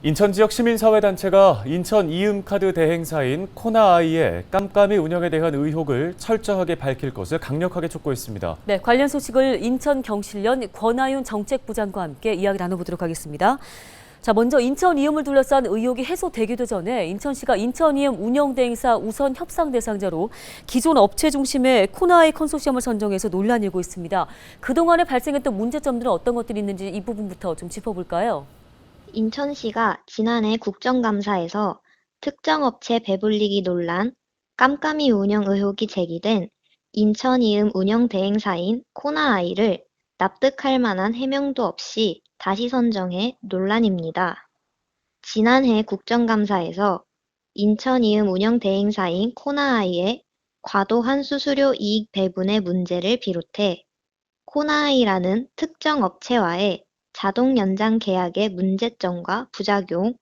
인천 지역 시민사회단체가 인천 이음카드 대행사인 코나아이의 깜깜이 운영에 대한 의혹을 철저하게 밝힐 것을 강력하게 촉구했습니다. 네, 관련 소식을 인천경실련 권하윤 정책부장과 함께 이야기 나눠보도록 하겠습니다. 자, 먼저 인천 이음을 둘러싼 의혹이 해소되기도 전에 인천시가 인천 이음 운영 대행사 우선 협상 대상자로 기존 업체 중심의 코나아이 컨소시엄을 선정해서 논란이 일고 있습니다. 그동안에 발생했던 문제점들은 어떤 것들이 있는지 이 부분부터 좀 짚어볼까요? 인천시가 지난해 국정감사에서 특정 업체 배불리기 논란, 깜깜이 운영 의혹이 제기된 인천이음 운영 대행사인 코나아이를 납득할 만한 해명도 없이 다시 선정해 논란입니다. 지난해 국정감사에서 인천이음 운영 대행사인 코나아이의 과도한 수수료 이익 배분의 문제를 비롯해 코나아이라는 특정 업체와의 자동 연장 계약의 문제점과 부작용,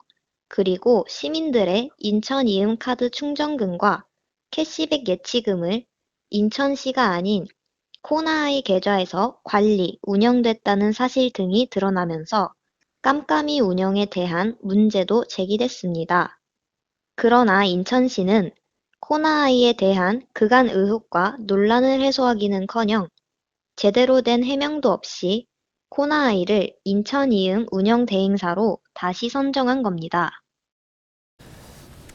그리고 시민들의 인천 이음 카드 충전금과 캐시백 예치금을 인천시가 아닌 코나아이 계좌에서 관리, 운영됐다는 사실 등이 드러나면서 깜깜이 운영에 대한 문제도 제기됐습니다. 그러나 인천시는 코나아이에 대한 그간 의혹과 논란을 해소하기는커녕 제대로 된 해명도 없이 코나아이를 인천이음 운영 대행사로 다시 선정한 겁니다.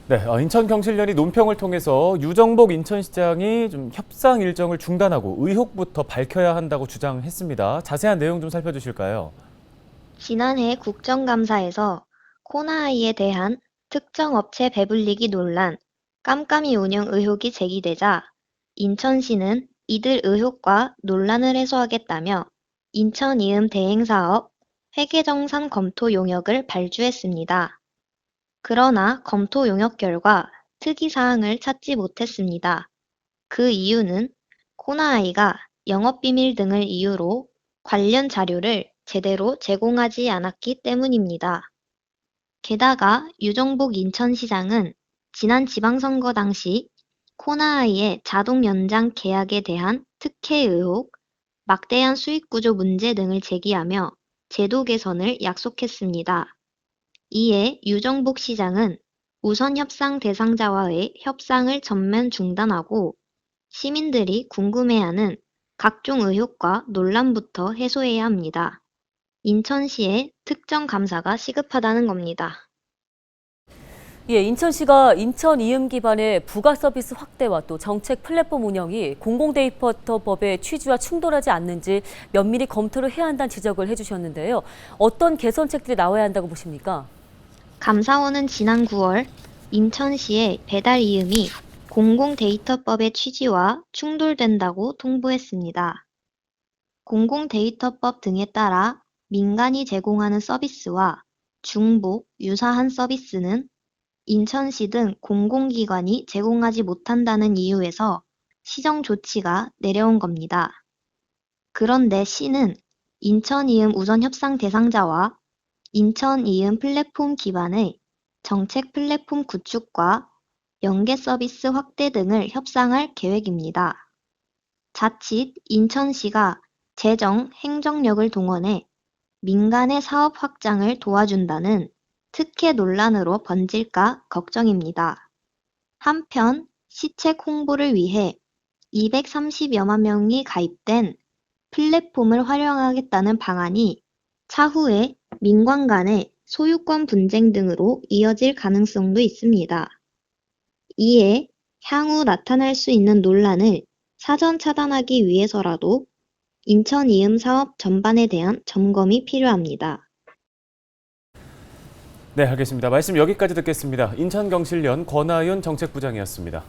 네, 인천경실련이 논평을 통해서 유정복 인천시장이 좀 협상 일정을 중단하고 의혹부터 밝혀야 한다고 주장했습니다. 자세한 내용 좀 살펴주실까요? 지난해 국정감사에서 코나아이에 대한 특정 업체 배불리기 논란, 깜깜이 운영 의혹이 제기되자 인천시는 이들 의혹과 논란을 해소하겠다며 인천이음 대행사업 회계정산 검토 용역을 발주했습니다. 그러나 검토 용역 결과 특이사항을 찾지 못했습니다. 그 이유는 코나아이가 영업비밀 등을 이유로 관련 자료를 제대로 제공하지 않았기 때문입니다. 게다가 유정복 인천시장은 지난 지방선거 당시 코나아이의 자동 연장 계약에 대한 특혜 의혹, 막대한 수익구조 문제 등을 제기하며 제도 개선을 약속했습니다. 이에 유정복 시장은 우선 협상 대상자와의 협상을 전면 중단하고 시민들이 궁금해하는 각종 의혹과 논란부터 해소해야 합니다. 인천시에 특정 감사가 시급하다는 겁니다. 예, 인천시가 인천 이음 기반의 부가 서비스 확대와 또 정책 플랫폼 운영이 공공데이터법의 취지와 충돌하지 않는지 면밀히 검토를 해야 한다는 지적을 해주셨는데요. 어떤 개선책들이 나와야 한다고 보십니까? 감사원은 지난 9월 인천시의 배달 이음이 공공데이터법의 취지와 충돌된다고 통보했습니다. 공공데이터법 등에 따라 민간이 제공하는 서비스와 중복, 유사한 서비스는 인천시 등 공공기관이 제공하지 못한다는 이유에서 시정 조치가 내려온 겁니다. 그런데 시는 인천이음 우선 협상 대상자와 인천이음 플랫폼 기반의 정책 플랫폼 구축과 연계 서비스 확대 등을 협상할 계획입니다. 자칫 인천시가 재정, 행정력을 동원해 민간의 사업 확장을 도와준다는 특혜 논란으로 번질까 걱정입니다. 한편 시책 홍보를 위해 230여만 명이 가입된 플랫폼을 활용하겠다는 방안이 차후에 민관 간의 소유권 분쟁 등으로 이어질 가능성도 있습니다. 이에 향후 나타날 수 있는 논란을 사전 차단하기 위해서라도 인천 이음 사업 전반에 대한 점검이 필요합니다. 네, 알겠습니다. 말씀 여기까지 듣겠습니다. 인천경실련 권하윤 정책부장이었습니다.